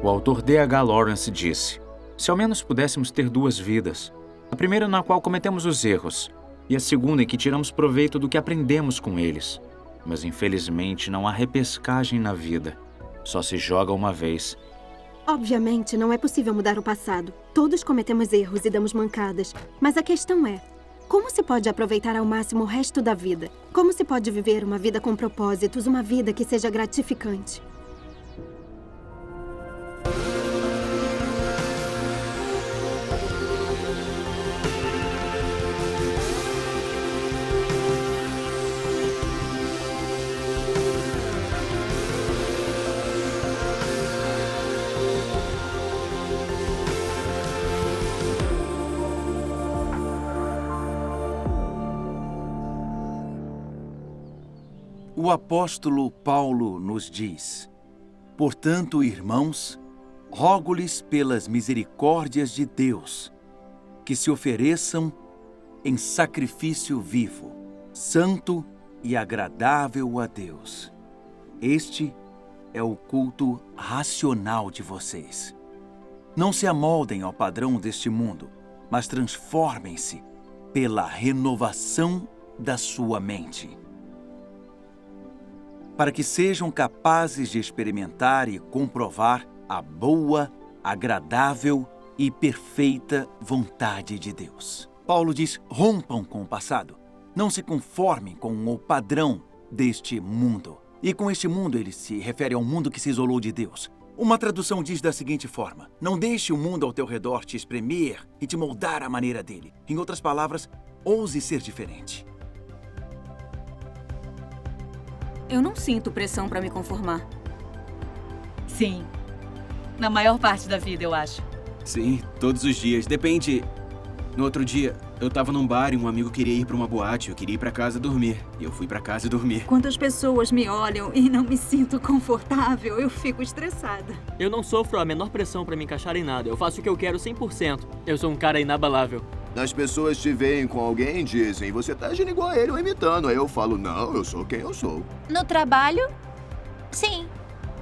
O autor D.H. Lawrence disse: se ao menos pudéssemos ter duas vidas, a primeira na qual cometemos os erros, e a segunda em que tiramos proveito do que aprendemos com eles. Mas infelizmente não há repescagem na vida. Só se joga uma vez. Obviamente, não é possível mudar o passado. Todos cometemos erros e damos mancadas. Mas a questão é, como se pode aproveitar ao máximo o resto da vida? Como se pode viver uma vida com propósitos, uma vida que seja gratificante? O apóstolo Paulo nos diz: portanto, irmãos, rogo-lhes pelas misericórdias de Deus, que se ofereçam em sacrifício vivo, santo e agradável a Deus. Este é o culto racional de vocês. Não se amoldem ao padrão deste mundo, mas transformem-se pela renovação da sua mente, para que sejam capazes de experimentar e comprovar a boa, agradável e perfeita vontade de Deus. Paulo diz: rompam com o passado. Não se conformem com o padrão deste mundo. E com este mundo ele se refere ao mundo que se isolou de Deus. Uma tradução diz da seguinte forma: não deixe o mundo ao teu redor te espremer e te moldar à maneira dele. Em outras palavras, ouse ser diferente. Eu não sinto pressão para me conformar. Sim. Na maior parte da vida, eu acho. Sim, todos os dias. Depende. No outro dia, eu tava num bar e um amigo queria ir pra uma boate. Eu queria ir pra casa dormir. E eu fui pra casa dormir. Quando as pessoas me olham e não me sinto confortável, eu fico estressada. Eu não sofro a menor pressão pra me encaixar em nada. Eu faço o que eu quero 100%. Eu sou um cara inabalável. As pessoas te veem com alguém e dizem: você tá agindo igual a ele ou imitando. Aí eu falo: não, eu sou quem eu sou. No trabalho? Sim.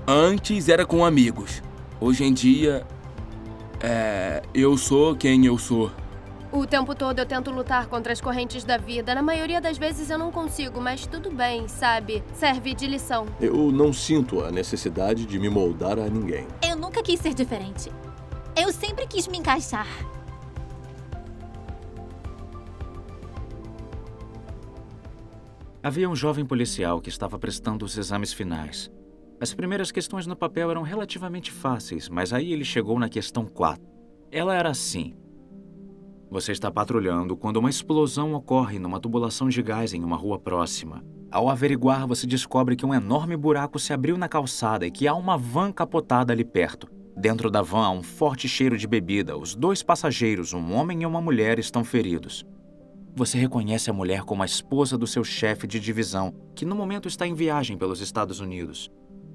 Antes era com amigos. Hoje em dia, eu sou quem eu sou. O tempo todo eu tento lutar contra as correntes da vida. Na maioria das vezes eu não consigo, mas tudo bem, sabe? Serve de lição. Eu não sinto a necessidade de me moldar a ninguém. Eu nunca quis ser diferente. Eu sempre quis me encaixar. Havia um jovem policial que estava prestando os exames finais. As primeiras questões no papel eram relativamente fáceis, mas aí ele chegou na questão 4. Ela era assim: você está patrulhando quando uma explosão ocorre numa tubulação de gás em uma rua próxima. Ao averiguar, você descobre que um enorme buraco se abriu na calçada e que há uma van capotada ali perto. Dentro da van há um forte cheiro de bebida. Os dois passageiros, um homem e uma mulher, estão feridos. Você reconhece a mulher como a esposa do seu chefe de divisão, que no momento está em viagem pelos Estados Unidos.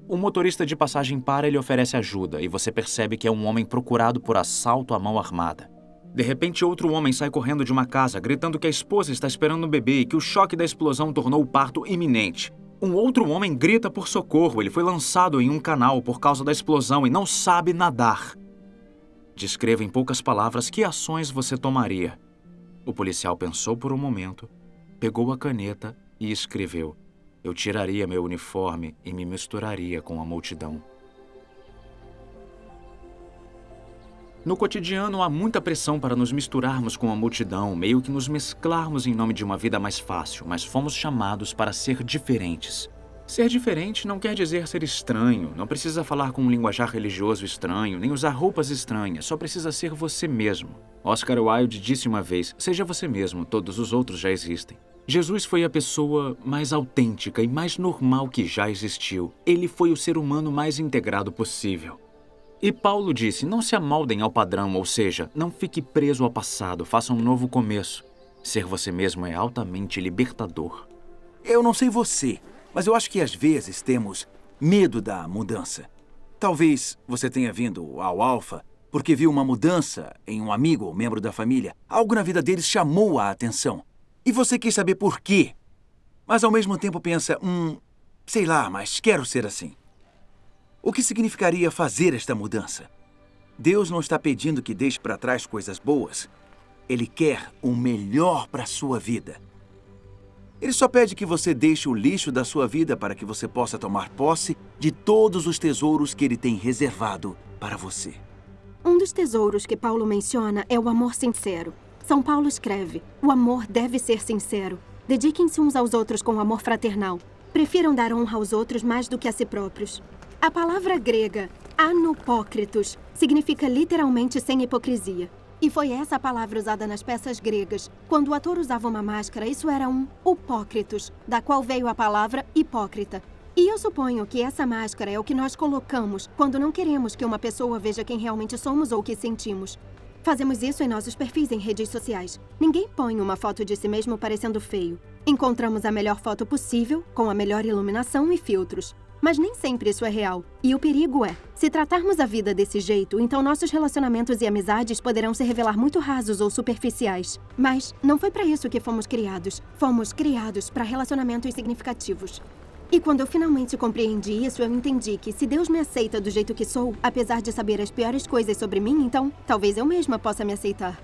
O motorista de passagem para e lhe oferece ajuda, e você percebe que é um homem procurado por assalto à mão armada. De repente, outro homem sai correndo de uma casa, gritando que a esposa está esperando um bebê e que o choque da explosão tornou o parto iminente. Um outro homem grita por socorro. Ele foi lançado em um canal por causa da explosão e não sabe nadar. Descreva em poucas palavras que ações você tomaria. O policial pensou por um momento, pegou a caneta e escreveu: eu tiraria meu uniforme e me misturaria com a multidão. No cotidiano, há muita pressão para nos misturarmos com a multidão, meio que nos mesclarmos em nome de uma vida mais fácil, mas fomos chamados para ser diferentes. Ser diferente não quer dizer ser estranho, não precisa falar com um linguajar religioso estranho, nem usar roupas estranhas, só precisa ser você mesmo. Oscar Wilde disse uma vez: seja você mesmo, todos os outros já existem. Jesus foi a pessoa mais autêntica e mais normal que já existiu. Ele foi o ser humano mais integrado possível. E Paulo disse: não se amoldem ao padrão, ou seja, não fique preso ao passado, faça um novo começo. Ser você mesmo é altamente libertador. Eu não sei você, mas eu acho que às vezes temos medo da mudança. Talvez você tenha vindo ao Alpha porque viu uma mudança em um amigo ou membro da família. Algo na vida deles chamou a atenção. E você quis saber por quê. Mas ao mesmo tempo pensa, sei lá, mas quero ser assim. O que significaria fazer esta mudança? Deus não está pedindo que deixe para trás coisas boas. Ele quer o melhor para a sua vida. Ele só pede que você deixe o lixo da sua vida para que você possa tomar posse de todos os tesouros que Ele tem reservado para você. Um dos tesouros que Paulo menciona é o amor sincero. São Paulo escreve: o amor deve ser sincero. Dediquem-se uns aos outros com amor fraternal. Prefiram dar honra aos outros mais do que a si próprios. A palavra grega anupócritos significa literalmente sem hipocrisia. E foi essa a palavra usada nas peças gregas. Quando o ator usava uma máscara, isso era um upócritos, da qual veio a palavra hipócrita. E eu suponho que essa máscara é o que nós colocamos quando não queremos que uma pessoa veja quem realmente somos ou o que sentimos. Fazemos isso em nossos perfis em redes sociais. Ninguém põe uma foto de si mesmo parecendo feio. Encontramos a melhor foto possível, com a melhor iluminação e filtros. Mas nem sempre isso é real. E o perigo é, se tratarmos a vida desse jeito, então nossos relacionamentos e amizades poderão se revelar muito rasos ou superficiais. Mas não foi para isso que fomos criados. Fomos criados para relacionamentos significativos. E quando eu finalmente compreendi isso, eu entendi que se Deus me aceita do jeito que sou, apesar de saber as piores coisas sobre mim, então talvez eu mesma possa me aceitar.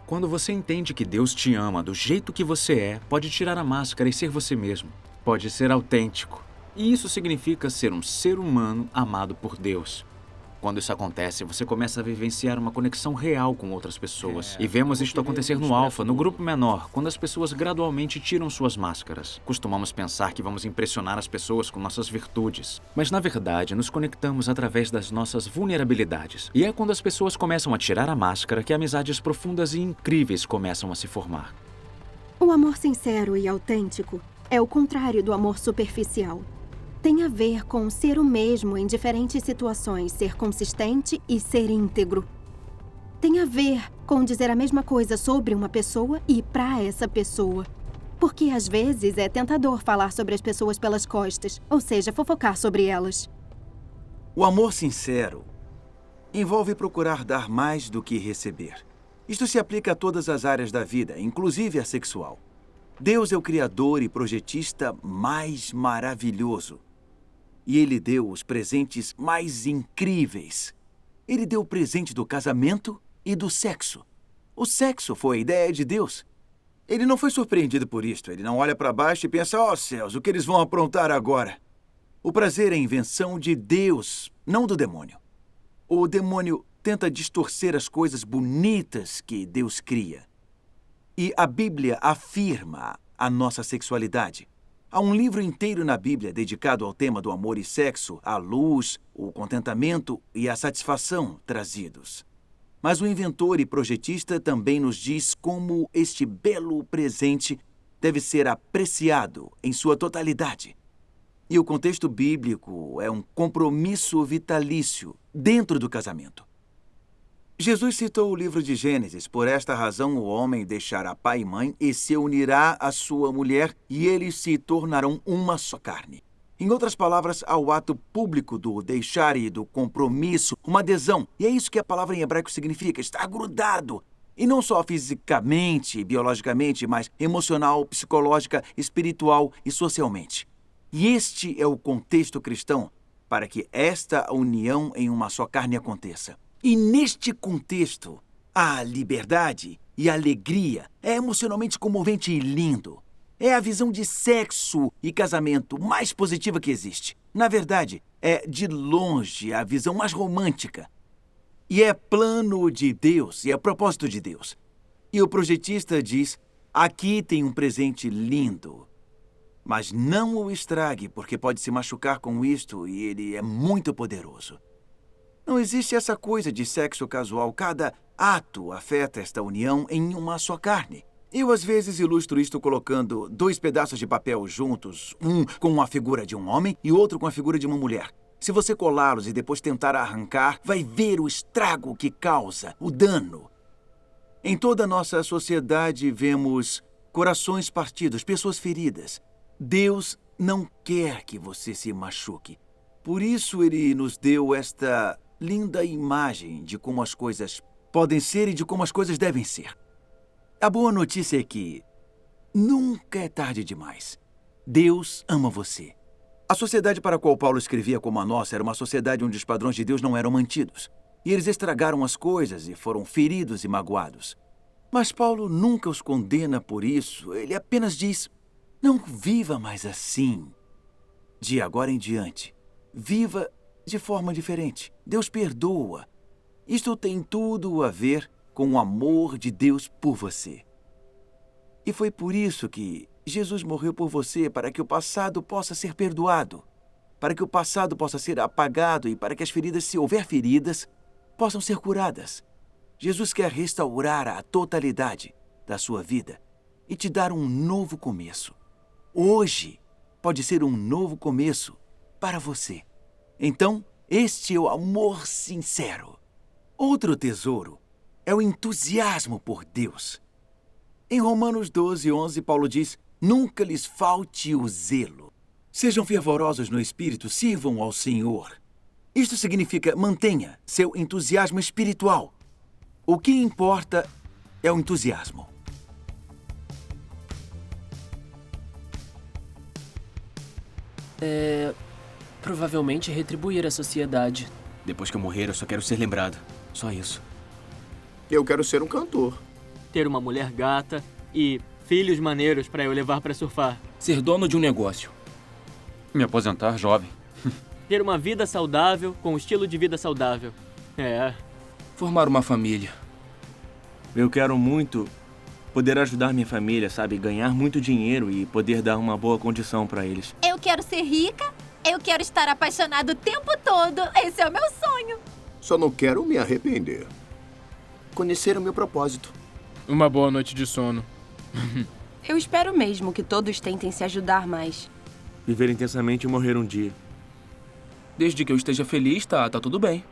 Quando você entende que Deus te ama do jeito que você é, pode tirar a máscara e ser você mesmo. Pode ser autêntico. E isso significa ser um ser humano amado por Deus. Quando isso acontece, você começa a vivenciar uma conexão real com outras pessoas. E vemos isto acontecer no Alpha, no grupo menor, quando as pessoas gradualmente tiram suas máscaras. Costumamos pensar que vamos impressionar as pessoas com nossas virtudes. Mas, na verdade, nos conectamos através das nossas vulnerabilidades. E é quando as pessoas começam a tirar a máscara que amizades profundas e incríveis começam a se formar. O amor sincero e autêntico é o contrário do amor superficial. Tem a ver com ser o mesmo em diferentes situações, ser consistente e ser íntegro. Tem a ver com dizer a mesma coisa sobre uma pessoa e para essa pessoa. Porque às vezes é tentador falar sobre as pessoas pelas costas, ou seja, fofocar sobre elas. O amor sincero envolve procurar dar mais do que receber. Isto se aplica a todas as áreas da vida, inclusive a sexual. Deus é o criador e projetista mais maravilhoso. E Ele deu os presentes mais incríveis. Ele deu o presente do casamento e do sexo. O sexo foi a ideia de Deus. Ele não foi surpreendido por isto. Ele não olha para baixo e pensa, ó céus, o que eles vão aprontar agora? O prazer é a invenção de Deus, não do demônio. O demônio tenta distorcer as coisas bonitas que Deus cria. E a Bíblia afirma a nossa sexualidade. Há um livro inteiro na Bíblia dedicado ao tema do amor e sexo, a luz, o contentamento e a satisfação trazidos. Mas o inventor e projetista também nos diz como este belo presente deve ser apreciado em sua totalidade. E o contexto bíblico é um compromisso vitalício dentro do casamento. Jesus citou o livro de Gênesis. Por esta razão, o homem deixará pai e mãe e se unirá à sua mulher, e eles se tornarão uma só carne. Em outras palavras, há o ato público do deixar e do compromisso, uma adesão. E é isso que a palavra em hebraico significa, estar grudado. E não só fisicamente, biologicamente, mas emocional, psicológica, espiritual e socialmente. E este é o contexto cristão para que esta união em uma só carne aconteça. E neste contexto, a liberdade e a alegria é emocionalmente comovente e lindo. É a visão de sexo e casamento mais positiva que existe. Na verdade, é de longe a visão mais romântica. E é plano de Deus, e é propósito de Deus. E o projetista diz, aqui tem um presente lindo. Mas não o estrague, porque pode se machucar com isto e ele é muito poderoso. Não existe essa coisa de sexo casual. Cada ato afeta esta união em uma só carne. Eu, às vezes, ilustro isto colocando 2 pedaços de papel juntos, um com a figura de um homem e outro com a figura de uma mulher. Se você colá-los e depois tentar arrancar, vai ver o estrago que causa, o dano. Em toda a nossa sociedade, vemos corações partidos, pessoas feridas. Deus não quer que você se machuque. Por isso, Ele nos deu esta linda imagem de como as coisas podem ser e de como as coisas devem ser. A boa notícia é que nunca é tarde demais. Deus ama você. A sociedade para a qual Paulo escrevia como a nossa era uma sociedade onde os padrões de Deus não eram mantidos. E eles estragaram as coisas e foram feridos e magoados. Mas Paulo nunca os condena por isso. Ele apenas diz: não viva mais assim. De agora em diante, viva de forma diferente. Deus perdoa. Isto tem tudo a ver com o amor de Deus por você. E foi por isso que Jesus morreu por você, para que o passado possa ser perdoado, para que o passado possa ser apagado e para que as feridas, se houver feridas, possam ser curadas. Jesus quer restaurar a totalidade da sua vida e te dar um novo começo. Hoje pode ser um novo começo para você. Então, este é o amor sincero. Outro tesouro é o entusiasmo por Deus. Em Romanos 12:11, Paulo diz: nunca lhes falte o zelo. Sejam fervorosos no espírito, sirvam ao Senhor. Isto significa mantenha seu entusiasmo espiritual. O que importa é o entusiasmo. Provavelmente retribuir a sociedade. Depois que eu morrer, eu só quero ser lembrado. Só isso. Eu quero ser um cantor. Ter uma mulher gata e filhos maneiros pra eu levar pra surfar. Ser dono de um negócio. Me aposentar jovem. Ter uma vida saudável com um estilo de vida saudável. Formar uma família. Eu quero muito poder ajudar minha família, sabe? Ganhar muito dinheiro e poder dar uma boa condição pra eles. Eu quero ser rica, eu quero estar apaixonado o tempo todo. Esse é o meu sonho. Só não quero me arrepender. Conhecer o meu propósito. Uma boa noite de sono. Eu espero mesmo que todos tentem se ajudar mais. Viver intensamente e morrer um dia. Desde que eu esteja feliz, tá tudo bem.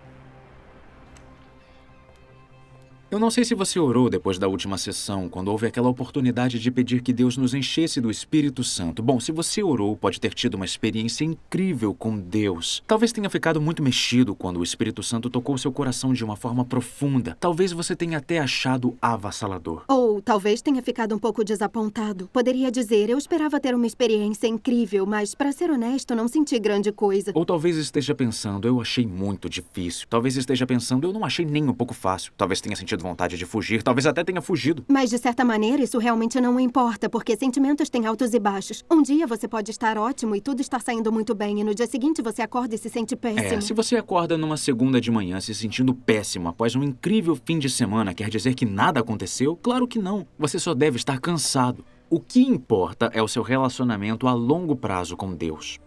Eu não sei se você orou depois da última sessão, quando houve aquela oportunidade de pedir que Deus nos enchesse do Espírito Santo. Bom, se você orou, pode ter tido uma experiência incrível com Deus. Talvez tenha ficado muito mexido quando o Espírito Santo tocou seu coração de uma forma profunda. Talvez você tenha até achado avassalador. Ou talvez tenha ficado um pouco desapontado. Poderia dizer, eu esperava ter uma experiência incrível, mas, pra ser honesto, não senti grande coisa. Ou talvez esteja pensando, eu achei muito difícil. Talvez esteja pensando, eu não achei nem um pouco fácil. Talvez tenha sentido vontade de fugir, talvez até tenha fugido. Mas, de certa maneira, isso realmente não importa, porque sentimentos têm altos e baixos. Um dia você pode estar ótimo e tudo estar saindo muito bem, e no dia seguinte você acorda e se sente péssimo. Se você acorda numa segunda de manhã se sentindo péssimo após um incrível fim de semana, quer dizer que nada aconteceu? Claro que não. Você só deve estar cansado. O que importa é o seu relacionamento a longo prazo com Deus.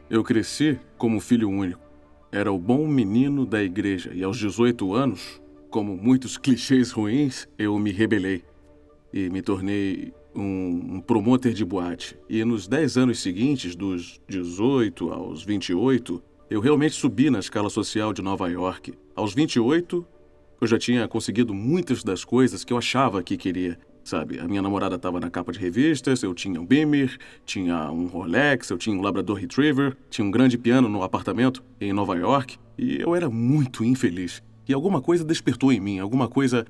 Eu cresci como filho único. Era o bom menino da igreja e aos 18 anos, como muitos clichês ruins, eu me rebelei e me tornei um promotor de boate. E nos 10 anos seguintes, dos 18 aos 28, eu realmente subi na escala social de Nova York. Aos 28, eu já tinha conseguido muitas das coisas que eu achava que queria. Sabe, a minha namorada estava na capa de revistas, eu tinha um Beamer, tinha um Rolex, eu tinha um Labrador Retriever, tinha um grande piano no apartamento em Nova York, e eu era muito infeliz. E alguma coisa despertou em mim, alguma coisa,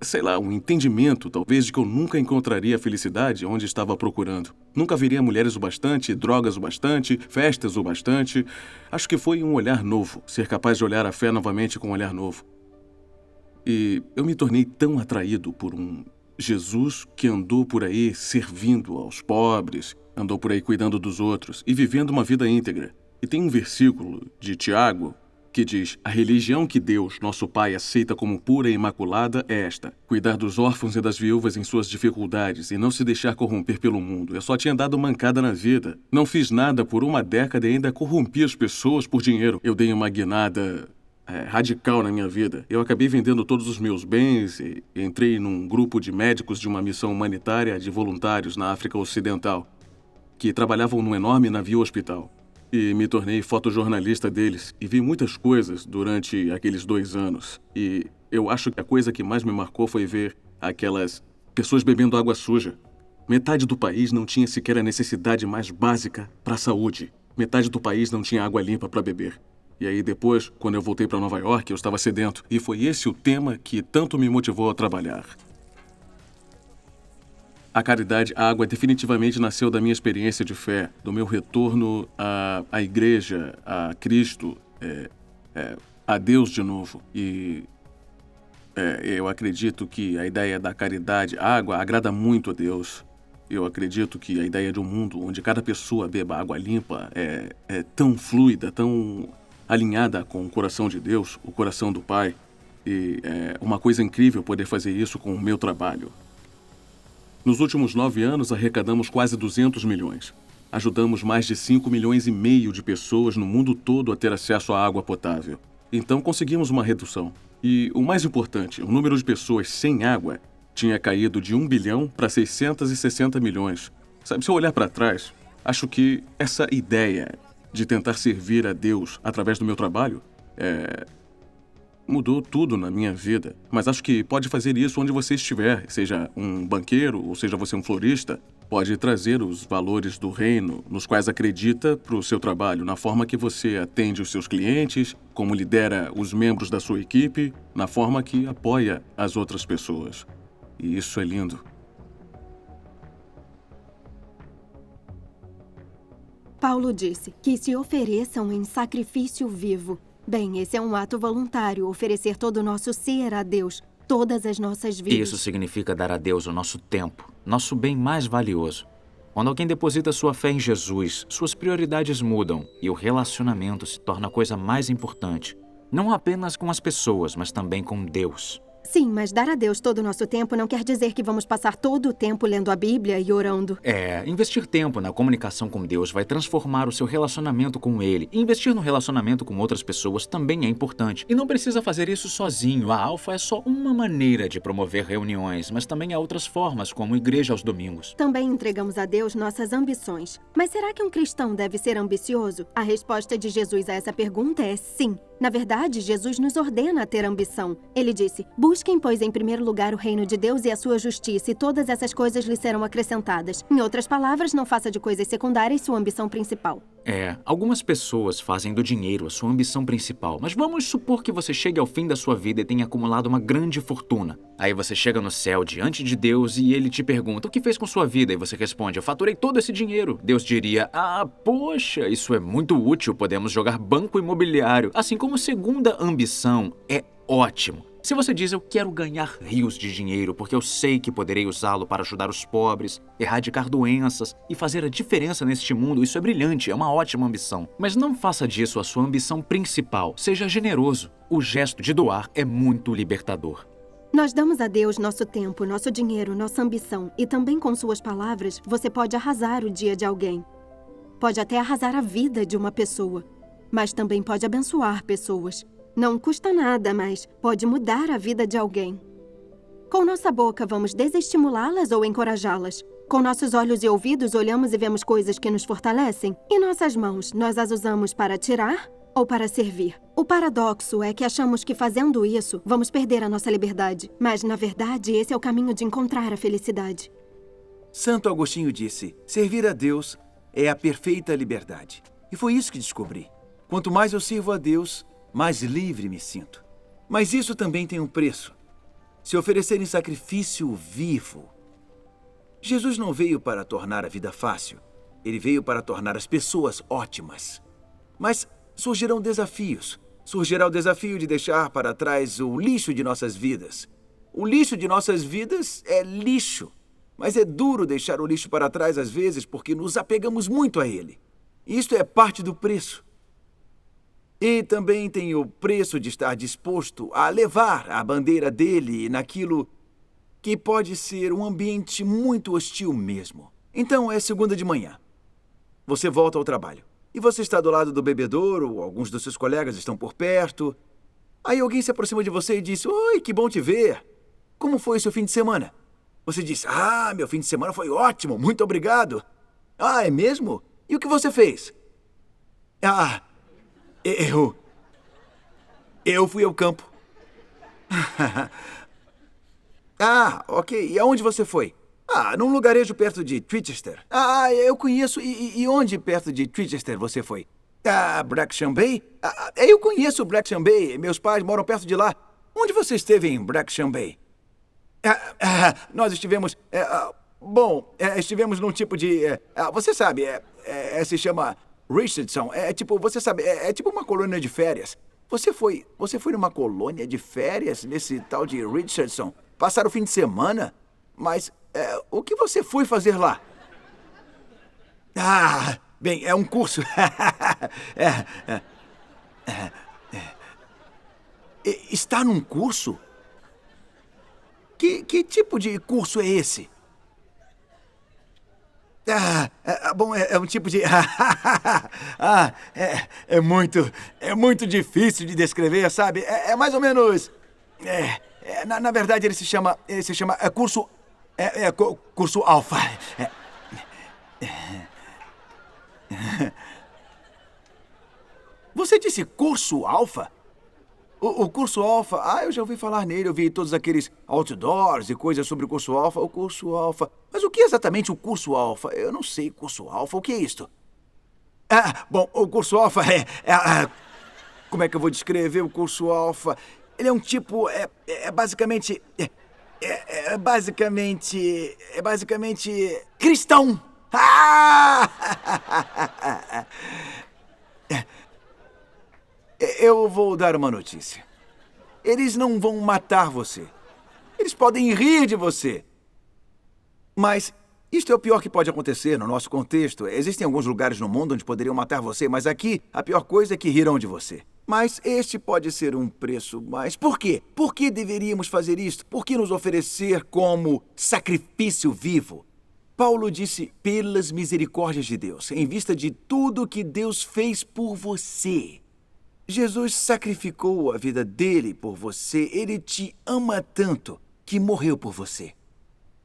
sei lá, um entendimento, talvez, de que eu nunca encontraria a felicidade onde estava procurando. Nunca veria mulheres o bastante, drogas o bastante, festas o bastante. Acho que foi um olhar novo, ser capaz de olhar a fé novamente com um olhar novo. E eu me tornei tão atraído por um Jesus que andou por aí servindo aos pobres, andou por aí cuidando dos outros e vivendo uma vida íntegra. E tem um versículo de Tiago que diz: a religião que Deus, nosso Pai, aceita como pura e imaculada é esta: cuidar dos órfãos e das viúvas em suas dificuldades e não se deixar corromper pelo mundo. Eu só tinha dado mancada na vida. Não fiz nada por uma década e ainda corrompi as pessoas por dinheiro. Eu dei uma guinada radical na minha vida. Eu acabei vendendo todos os meus bens e entrei num grupo de médicos de uma missão humanitária de voluntários na África Ocidental, que trabalhavam num enorme navio hospital. E me tornei fotojornalista deles e vi muitas coisas durante aqueles 2 anos. E eu acho que a coisa que mais me marcou foi ver aquelas pessoas bebendo água suja. Metade do país não tinha sequer a necessidade mais básica para a saúde. Metade do país não tinha água limpa para beber. E aí depois, quando eu voltei para Nova York, eu estava sedento. E foi esse o tema que tanto me motivou a trabalhar. a caridade água definitivamente nasceu da minha experiência de fé, do meu retorno à igreja, a Cristo, a Deus de novo. E eu acredito que a ideia da caridade água agrada muito a Deus. Eu acredito que a ideia de um mundo onde cada pessoa beba água limpa é tão fluida, tão alinhada com o coração de Deus, o coração do Pai. E é uma coisa incrível poder fazer isso com o meu trabalho. Nos últimos 9 anos, arrecadamos quase 200 milhões. Ajudamos mais de 5,5 milhões de pessoas no mundo todo a ter acesso à água potável. Então, conseguimos uma redução. E o mais importante, o número de pessoas sem água tinha caído de 1 bilhão para 660 milhões. Sabe, se eu olhar para trás, acho que essa ideia de tentar servir a Deus através do meu trabalho mudou tudo na minha vida. Mas acho que pode fazer isso onde você estiver, seja um banqueiro ou seja você um florista. Pode trazer os valores do reino nos quais acredita para o seu trabalho, na forma que você atende os seus clientes, como lidera os membros da sua equipe, na forma que apoia as outras pessoas. E isso é lindo. Paulo disse que se ofereçam em sacrifício vivo. Bem, esse é um ato voluntário, oferecer todo o nosso ser a Deus, todas as nossas vidas. Isso significa dar a Deus o nosso tempo, nosso bem mais valioso. Quando alguém deposita sua fé em Jesus, suas prioridades mudam e o relacionamento se torna a coisa mais importante. Não apenas com as pessoas, mas também com Deus. Sim, mas dar a Deus todo o nosso tempo não quer dizer que vamos passar todo o tempo lendo a Bíblia e orando. Investir tempo na comunicação com Deus vai transformar o seu relacionamento com Ele. E investir no relacionamento com outras pessoas também é importante. E não precisa fazer isso sozinho. A Alfa é só uma maneira de promover reuniões, mas também há outras formas, como igreja aos domingos. Também entregamos a Deus nossas ambições. Mas será que um cristão deve ser ambicioso? A resposta de Jesus a essa pergunta é sim. Na verdade, Jesus nos ordena a ter ambição. Ele disse, busquem, pois, em primeiro lugar o reino de Deus e a sua justiça, e todas essas coisas lhe serão acrescentadas. Em outras palavras, não faça de coisas secundárias sua ambição principal. Algumas pessoas fazem do dinheiro a sua ambição principal, mas vamos supor que você chegue ao fim da sua vida e tenha acumulado uma grande fortuna. Aí você chega no céu diante de Deus e ele te pergunta, o que fez com sua vida? E você responde, eu faturei todo esse dinheiro. Deus diria, poxa, isso é muito útil, podemos jogar banco imobiliário. Assim como segunda ambição é ótimo. Se você diz, eu quero ganhar rios de dinheiro porque eu sei que poderei usá-lo para ajudar os pobres, erradicar doenças e fazer a diferença neste mundo, isso é brilhante, é uma ótima ambição. Mas não faça disso a sua ambição principal. Seja generoso. O gesto de doar é muito libertador. Nós damos a Deus nosso tempo, nosso dinheiro, nossa ambição. E também com suas palavras, você pode arrasar o dia de alguém. Pode até arrasar a vida de uma pessoa. Mas também pode abençoar pessoas. Não custa nada, mas pode mudar a vida de alguém. Com nossa boca, vamos desestimulá-las ou encorajá-las. Com nossos olhos e ouvidos, olhamos e vemos coisas que nos fortalecem. E nossas mãos, nós as usamos para tirar ou para servir. O paradoxo é que achamos que fazendo isso, vamos perder a nossa liberdade. Mas, na verdade, esse é o caminho de encontrar a felicidade. Santo Agostinho disse, servir a Deus é a perfeita liberdade. E foi isso que descobri. Quanto mais eu sirvo a Deus, mais livre me sinto. Mas isso também tem um preço. Se oferecer em sacrifício vivo. Jesus não veio para tornar a vida fácil. Ele veio para tornar as pessoas ótimas. Mas surgirão desafios. Surgirá o desafio de deixar para trás o lixo de nossas vidas. O lixo de nossas vidas é lixo. Mas é duro deixar o lixo para trás às vezes porque nos apegamos muito a ele. Isto é parte do preço. E também tem o preço de estar disposto a levar a bandeira dele naquilo que pode ser um ambiente muito hostil mesmo. Então é segunda de manhã. Você volta ao trabalho. E você está do lado do bebedouro, alguns dos seus colegas estão por perto. Aí alguém se aproxima de você e diz, oi, que bom te ver. Como foi o seu fim de semana? Você diz, meu fim de semana foi ótimo, muito obrigado. É mesmo? E o que você fez? Eu fui ao campo. Ok. E aonde você foi? Num lugarejo perto de Chichester. Eu conheço. E onde perto de Chichester você foi? Bracsham Bay? Eu conheço Bracsham Bay. Meus pais moram perto de lá. Onde você esteve em Bracsham Bay? Nós estivemos Bom, estivemos num tipo de... você sabe, se chama Richardson. Você sabe, é tipo uma colônia de férias. Você foi numa colônia de férias nesse tal de Richardson? Passar o fim de semana? Mas o que você foi fazer lá? Ah, bem, é um curso. Está num curso? Que tipo de curso é esse? Bom, é um tipo de... é muito difícil de descrever, sabe? É mais ou menos... na verdade, ele se chama curso... curso alfa. Você disse curso alfa? O curso alfa, eu já ouvi falar nele, eu vi todos aqueles outdoors e coisas sobre o curso alfa. O curso alfa. Mas o que é exatamente o curso alfa? Eu não sei, curso alfa, o que é isto? Bom, o curso alfa como é que eu vou descrever o curso alfa? Ele é um tipo, basicamente cristão. Eu vou dar uma notícia. Eles não vão matar você. Eles podem rir de você. Mas isto é o pior que pode acontecer no nosso contexto. Existem alguns lugares no mundo onde poderiam matar você, mas aqui a pior coisa é que rirão de você. Mas este pode ser um preço mais... Por quê? Por que deveríamos fazer isto? Por que nos oferecer como sacrifício vivo? Paulo disse, pelas misericórdias de Deus, em vista de tudo que Deus fez por você. Jesus sacrificou a vida dele por você. Ele te ama tanto que morreu por você.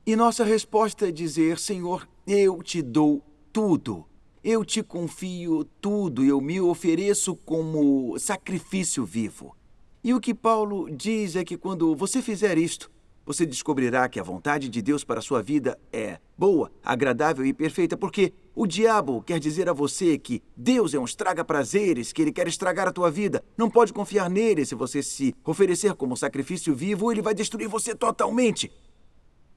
E nossa resposta é dizer, Senhor, eu te dou tudo. Eu te confio tudo. Eu me ofereço como sacrifício vivo. E o que Paulo diz é que quando você fizer isto, você descobrirá que a vontade de Deus para a sua vida é boa, agradável e perfeita, porque o diabo quer dizer a você que Deus é um estraga-prazeres, que ele quer estragar a tua vida. Não pode confiar nele. Se você se oferecer como sacrifício vivo, ele vai destruir você totalmente.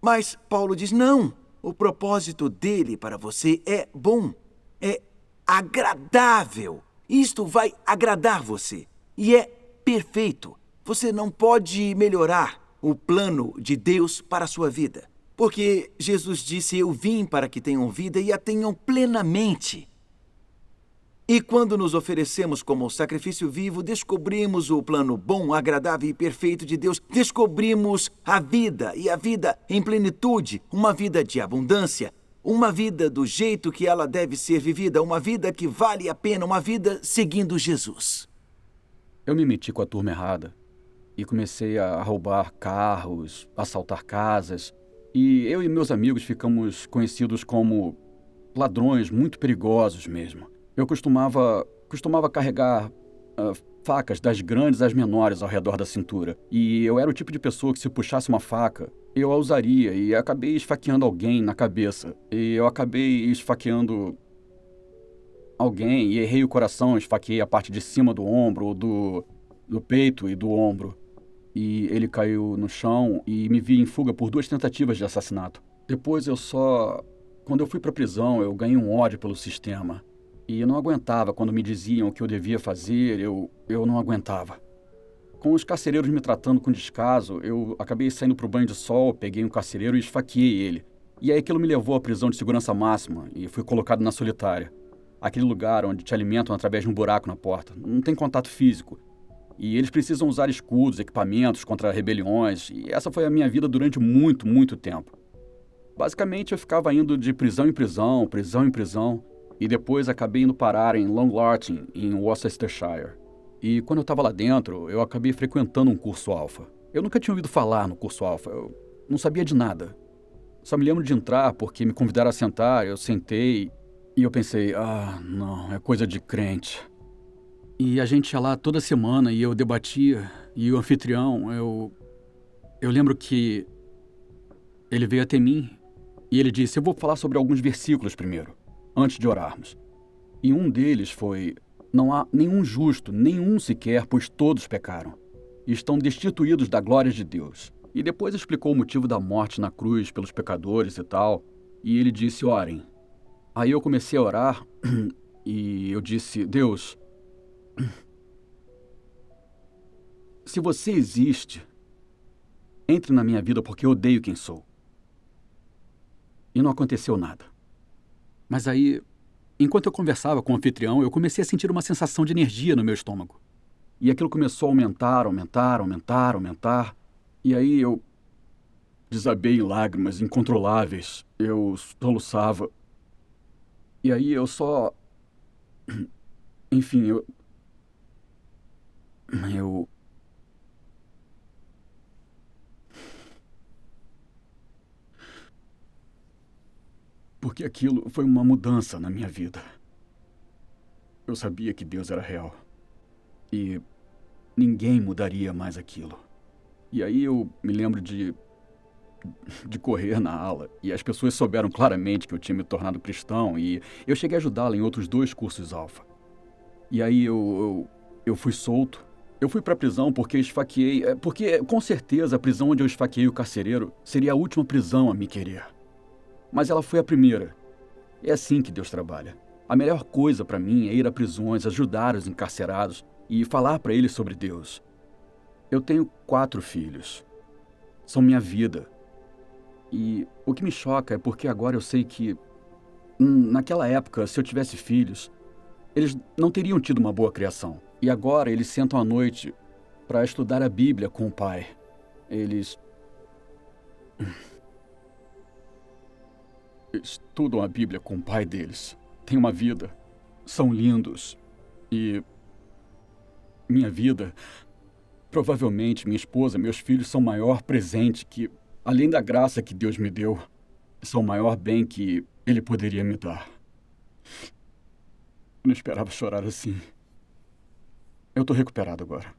Mas Paulo diz, não. O propósito dele para você é bom, é agradável. Isto vai agradar você e é perfeito. Você não pode melhorar o plano de Deus para a sua vida. Porque Jesus disse, eu vim para que tenham vida e a tenham plenamente. E quando nos oferecemos como sacrifício vivo, descobrimos o plano bom, agradável e perfeito de Deus. Descobrimos a vida e a vida em plenitude, uma vida de abundância, uma vida do jeito que ela deve ser vivida, uma vida que vale a pena, uma vida seguindo Jesus. Eu me meti com a turma errada. E comecei a roubar carros, assaltar casas. E eu e meus amigos ficamos conhecidos como ladrões muito perigosos mesmo. Eu costumava carregar facas das grandes às menores ao redor da cintura. E eu era o tipo de pessoa que se puxasse uma faca, eu a usaria e acabei esfaqueando alguém na cabeça. E eu acabei esfaqueando alguém e errei o coração, esfaqueei a parte de cima do ombro, do peito e do ombro. E ele caiu no chão e me vi em fuga por 2 tentativas de assassinato. Depois quando eu fui pra prisão, eu ganhei um ódio pelo sistema. E eu não aguentava quando me diziam o que eu devia fazer, eu não aguentava. Com os carcereiros me tratando com descaso, eu acabei saindo pro banho de sol, peguei um carcereiro e esfaqueei ele. E aí aquilo me levou à prisão de segurança máxima e fui colocado na solitária. Aquele lugar onde te alimentam através de um buraco na porta. Não tem contato físico. E eles precisam usar escudos, equipamentos contra rebeliões. E essa foi a minha vida durante muito, muito tempo. Basicamente, eu ficava indo de prisão em prisão, prisão em prisão. E depois acabei indo parar em Long Lartin, em Worcestershire. E quando eu estava lá dentro, eu acabei frequentando um curso alfa. Eu nunca tinha ouvido falar no curso alfa. Eu não sabia de nada. Só me lembro de entrar porque me convidaram a sentar, eu sentei e eu pensei, não, é coisa de crente. E a gente ia lá toda semana e eu debatia, e o anfitrião, eu lembro que ele veio até mim e ele disse, eu vou falar sobre alguns versículos primeiro, antes de orarmos. E um deles foi, não há nenhum justo, nenhum sequer, pois todos pecaram, e estão destituídos da glória de Deus. E depois explicou o motivo da morte na cruz pelos pecadores e tal. E ele disse, orem. Aí eu comecei a orar e eu disse, Deus, se você existe, entre na minha vida porque eu odeio quem sou. E não aconteceu nada. Mas aí, enquanto eu conversava com o anfitrião, eu comecei a sentir uma sensação de energia no meu estômago. E aquilo começou a aumentar, aumentar, aumentar, aumentar. E aí eu desabei em lágrimas incontroláveis. Eu soluçava. E aí eu só... Enfim, eu... Porque aquilo foi uma mudança na minha vida. Eu sabia que Deus era real. E ninguém mudaria mais aquilo. E aí eu me lembro de correr na ala. E as pessoas souberam claramente que eu tinha me tornado cristão. E eu cheguei a ajudá-la em outros 2 cursos alfa. E aí eu fui solto. Eu fui pra prisão porque esfaqueei... Porque, com certeza, a prisão onde eu esfaqueei o carcereiro seria a última prisão a me querer. Mas ela foi a primeira. É assim que Deus trabalha. A melhor coisa pra mim é ir a prisões, ajudar os encarcerados e falar pra eles sobre Deus. Eu tenho 4 filhos. São minha vida. E o que me choca é porque agora eu sei que, naquela época, se eu tivesse filhos, eles não teriam tido uma boa criação. E agora eles sentam à noite pra estudar a Bíblia com o pai. Eles estudam a Bíblia com o pai deles. Têm uma vida. São lindos. E minha vida, provavelmente minha esposa, meus filhos são o maior presente que, além da graça que Deus me deu, são o maior bem que Ele poderia me dar. Eu não esperava chorar assim. Eu tô recuperado agora.